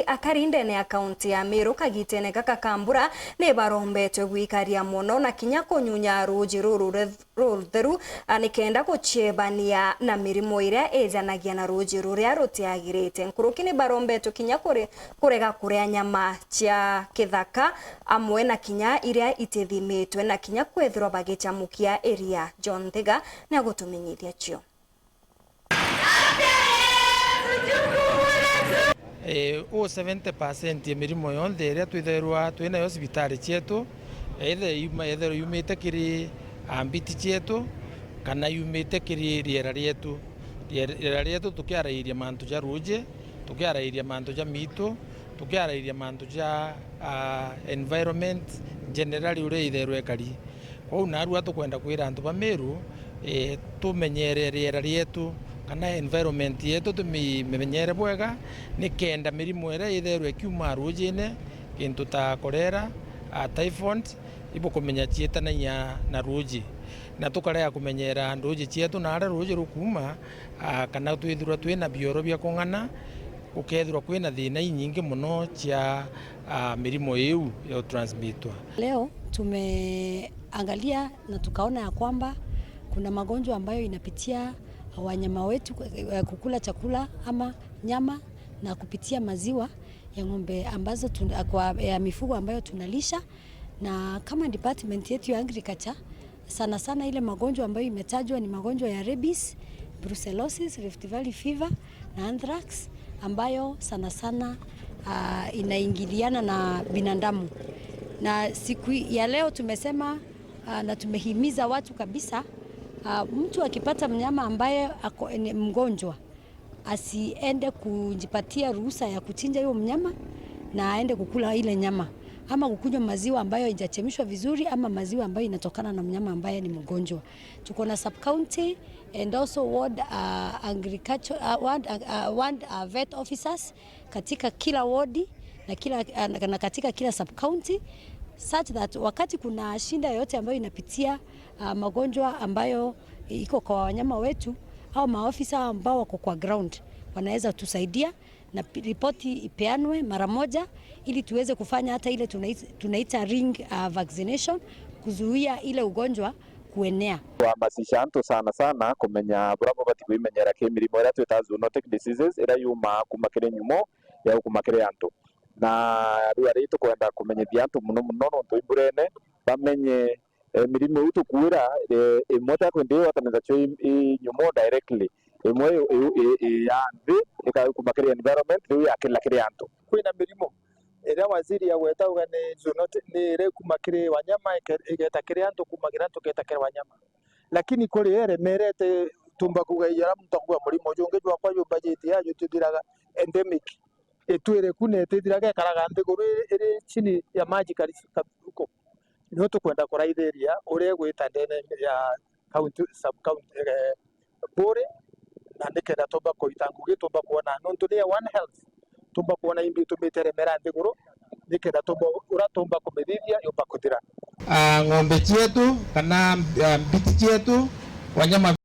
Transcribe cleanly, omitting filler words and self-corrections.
akarinde ne akaunti ya Meru kagitene gaka kambura ne barombetwe gwikaria muno na kinya kunyunya ruji rutheru nikenda guciebania na mirimo iria ejanagia na ruji ruria rutiagirite nkuruki ni barombetwe kinya kurega kuria nyama cia kithaka amwe na kinya iria itithimitwe na kinya kwethirwa bagichamukia area. John Thega ni agutumenyithia cio. O 70% ya mirimo yonthe iria twitherwa twina yo cibitari cietu either yumite kiri ambiti cietu kana yumite kiri riera rietu tukiarairia mantu ja ruje tukiarairia mantu ja mitu tukiarairia mantu ja environment generally ure itherwa ekari kou narua tukwenda kwira antu ba Meru tumenyere riera rietu kana environment yetu tumimenyere bwega nikenda mirimo ira itherwa ikiuma rujine kintu ta kolera typhoid ibo kumenya cietanagia na ruji na tukarea kumenyera ruji cietu na ara ruji rukuma kana twithirwa twina bioro bia kung'ana ukethirwa kwina thina nyingi muno cia mirimo iu ya transmitwa. Leo tumeangalia na tukaona ya kwamba kuna magonjwa ambayo inapitia wanyama wetu kukula chakula ama nyama na kupitia maziwa ya ng'ombe ambazo ya mifugo ambayo tunalisha, na kama department yetu ya agriculture sana sana ile magonjwa ambayo imetajwa ni magonjwa ya rabies, brucellosis, Rift Valley fever na anthrax ambayo sana sana inaingiliana na binadamu. Na siku ya leo tumesema na tumehimiza watu kabisa, mtu akipata mnyama ambaye ako mgonjwa asiende kujipatia ruhusa ya kuchinja hiyo mnyama na aende kukula ile nyama ama kukunywa maziwa ambayo haijachemshwa vizuri ama maziwa ambayo inatokana na mnyama ambaye ni mgonjwa. Tuko na sub county and also ward agriculture ward vet officers katika kila ward na katika kila sub county, such that wakati kuna shinda yote ambayo inapitia magonjwa ambayo iko kwa wanyama wetu au maofisa ambao wako kwa ground wanaweza tusaidia na ripoti ipeanwe mara moja ili tuweze kufanya hata ile tunaita ring vaccination kuzuia ile ugonjwa kuenea. Kuhamasisha antu sana sana kumenya burabo bati kwimenyera ke mirimo ira twita zoonotic diseases ira yuma kumakire nyumo ya kumakire antu na riari tukwenda kumenyithia antu muno nontu imburene bamenye mirimo utu kuira imwe ta kwende wataneza cho nyumo directly imwe ya nthi ikakumakire environment riu ya kila kire antu kwina mirimo ira waziri ya gweta ugane zoonotic ni ire kumakire wanyama igetakire antu kumakire antu getakire wanyama, lakini kuri ere merete tumba kugaiyara mutangwa murimo jonge jwa kwa yo budget ya yo tudiraga endemic etwere kune tudiraga karaga ndiguru iri chini ya maji uko no tukwenda kuraithĩria ũrĩa gwĩta ndene ya county sub county bore na nikenda tomba kũita ngugi tomba kuona nontu ni one health tomba kuona imbi tumiteremera ndiguru nikenda tomba uratomba kumithithia yomba kuthira ng'ombe cietu kana mbiti cietu wanyama